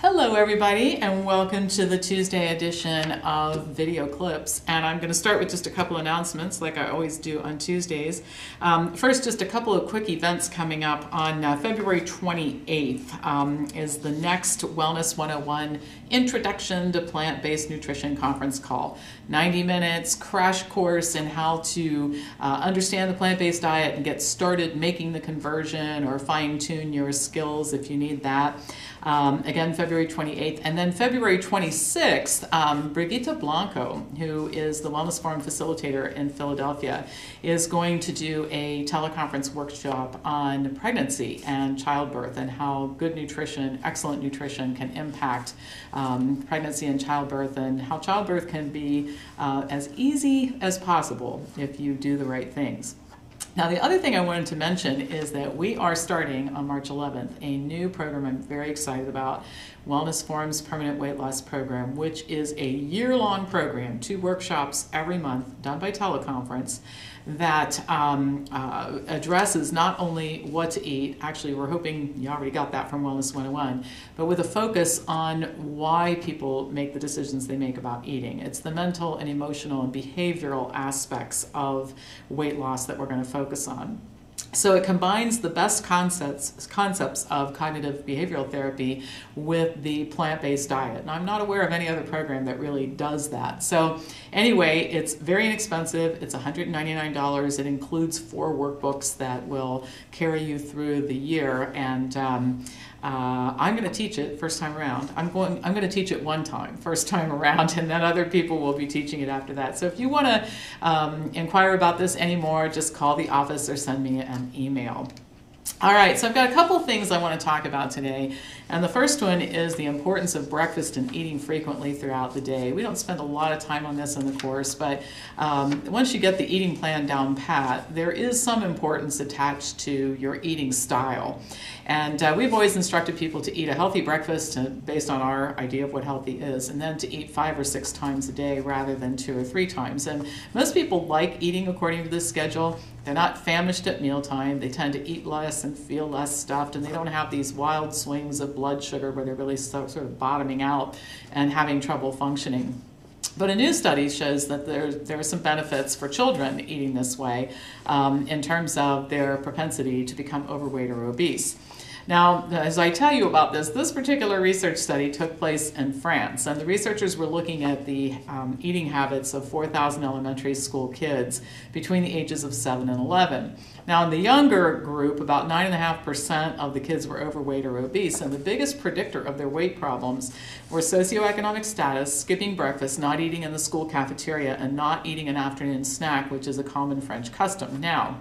Hello everybody, and welcome to the Tuesday edition of Video Clips. And I'm going to start with just a couple announcements like I always do on Tuesdays. First, just a couple of quick events coming up. On February 28th is the next Wellness 101 Introduction to Plant-Based Nutrition conference call. 90 minutes crash course in how to understand the plant-based diet and get started making the conversion or fine-tune your skills if you need that. Again, February 28th. And then February 26th, Brigitte Blanco, who is the Wellness Forum facilitator in Philadelphia, is going to do a teleconference workshop on pregnancy and childbirth and how good nutrition, excellent nutrition, can impact pregnancy and childbirth, and how childbirth can be as easy as possible if you do the right things. Now, the other thing I wanted to mention is that we are starting on March 11th a new program I'm very excited about, Wellness Forum's Permanent Weight Loss Program, which is a year-long program, 2 workshops every month done by teleconference that addresses not only what to eat, actually we're hoping you already got that from Wellness 101, but with a focus on why people make the decisions they make about eating. It's the mental and emotional and behavioral aspects of weight loss that we're going to focus on. So it combines the best concepts of cognitive behavioral therapy with the plant-based diet. And I'm not aware of any other program that really does that. So anyway, it's very inexpensive. It's $199. It includes 4 workbooks that will carry you through the year. And I'm going to teach it first time around. I'm going to teach it one time, first time around, and then other people will be teaching it after that. So if you want to inquire about this anymore, just call the office or send me an email. All right, so I've got a couple things I want to talk about today, and the first one is the importance of breakfast and eating frequently throughout the day. We don't spend a lot of time on this in the course, but once you get the eating plan down pat, there is some importance attached to your eating style. And we've always instructed people to eat a healthy breakfast based on our idea of what healthy is, and then to eat 5 or 6 times a day rather than 2 or 3 times. And most people like eating according to this schedule. They're not famished at mealtime. They tend to eat less and feel less stuffed, and they don't have these wild swings of blood sugar where they're really sort of bottoming out and having trouble functioning. But a new study shows that there are some benefits for children eating this way in terms of their propensity to become overweight or obese. Now, as I tell you about this particular research study took place in France, and the researchers were looking at the eating habits of 4,000 elementary school kids between the ages of 7 and 11. Now, in the younger group, about 9.5% of the kids were overweight or obese, and the biggest predictor of their weight problems were socioeconomic status, skipping breakfast, not eating in the school cafeteria, and not eating an afternoon snack, which is a common French custom. Now,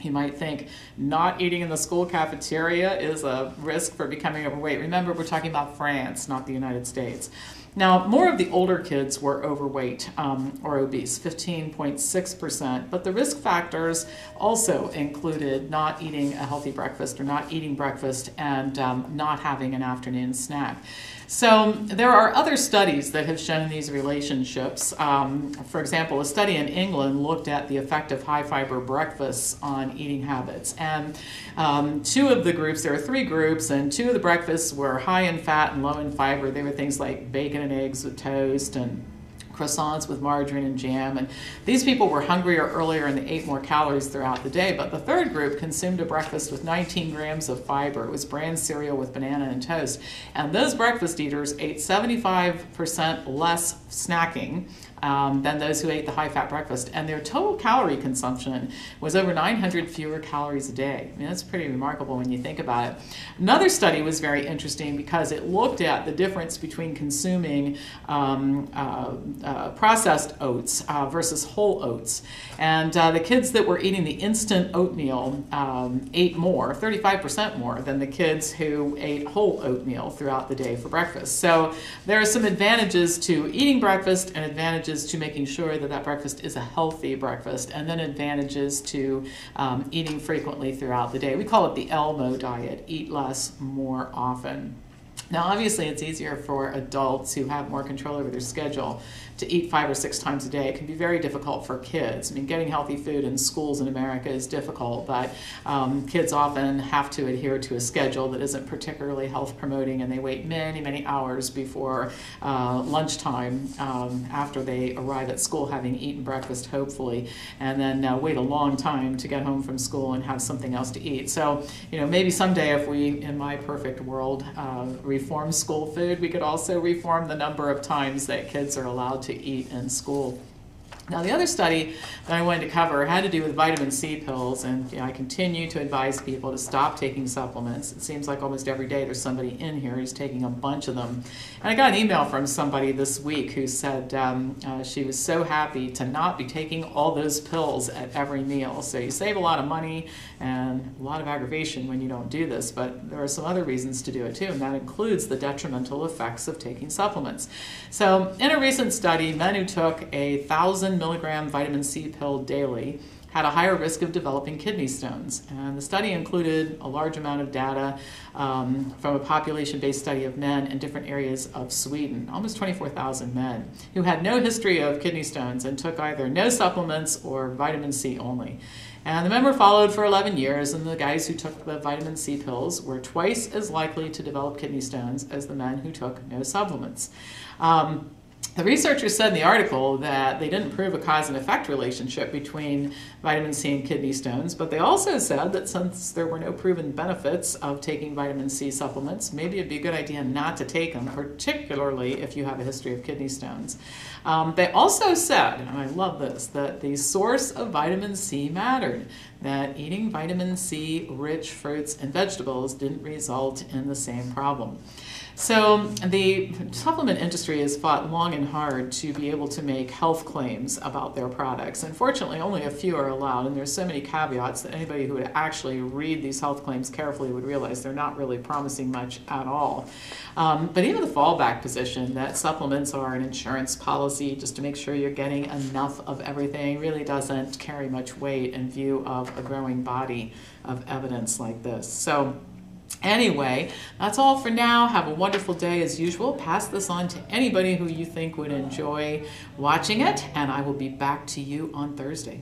you might think not eating in the school cafeteria is a risk for becoming overweight. Remember, we're talking about France, not the United States. Now, more of the older kids were overweight or obese, 15.6%, but the risk factors also included not eating a healthy breakfast or not eating breakfast and not having an afternoon snack. So there are other studies that have shown these relationships. For example, a study in England looked at the effect of high-fiber breakfasts on eating habits. And 2 of the groups, there are 3 groups, and 2 of the breakfasts were high in fat and low in fiber. They were things like bacon and eggs with toast and croissants with margarine and jam, and these people were hungrier earlier and they ate more calories throughout the day. But the 3rd group consumed a breakfast with 19 grams of fiber. It was bran cereal with banana and toast, and those breakfast eaters ate 75% less snacking than those who ate the high-fat breakfast, and their total calorie consumption was over 900 fewer calories a day. I mean, that's pretty remarkable when you think about it. Another study was very interesting because it looked at the difference between consuming processed oats versus whole oats, and the kids that were eating the instant oatmeal ate more, 35% more, than the kids who ate whole oatmeal throughout the day for breakfast. So there are some advantages to eating breakfast and advantages to making sure that that breakfast is a healthy breakfast, and then advantages to eating frequently throughout the day. We call it the ELMO diet, eat less, more often. Now, obviously, it's easier for adults who have more control over their schedule to eat 5 or 6 times a day. It can be very difficult for kids. I mean, getting healthy food in schools in America is difficult, but kids often have to adhere to a schedule that isn't particularly health promoting, and they wait many, many hours before lunchtime after they arrive at school, having eaten breakfast, hopefully, and then wait a long time to get home from school and have something else to eat. So, maybe someday if we, in my perfect world, reform school food, we could also reform the number of times that kids are allowed to eat in school. Now, the other study that I wanted to cover had to do with vitamin C pills, and I continue to advise people to stop taking supplements. It seems like almost every day there's somebody in here who's taking a bunch of them. And I got an email from somebody this week who said she was so happy to not be taking all those pills at every meal. So you save a lot of money and a lot of aggravation when you don't do this, but there are some other reasons to do it too, and that includes the detrimental effects of taking supplements. So in a recent study, men who took 1,000 milligram vitamin C pill daily had a higher risk of developing kidney stones. And the study included a large amount of data from a population-based study of men in different areas of Sweden, almost 24,000 men, who had no history of kidney stones and took either no supplements or vitamin C only. And the men were followed for 11 years, and the guys who took the vitamin C pills were twice as likely to develop kidney stones as the men who took no supplements. The researchers said in the article that they didn't prove a cause and effect relationship between vitamin C and kidney stones, but they also said that since there were no proven benefits of taking vitamin C supplements, maybe it'd be a good idea not to take them, particularly if you have a history of kidney stones. They also said, and I love this, that the source of vitamin C mattered, that eating vitamin C rich fruits and vegetables didn't result in the same problem. So the supplement industry has fought long and hard to be able to make health claims about their products. Unfortunately, only a few are allowed, and there's so many caveats that anybody who would actually read these health claims carefully would realize they're not really promising much at all. But even the fallback position that supplements are an insurance policy just to make sure you're getting enough of everything really doesn't carry much weight in view of a growing body of evidence like this. So anyway, that's all for now. Have a wonderful day as usual. Pass this on to anybody who you think would enjoy watching it, and I will be back to you on Thursday.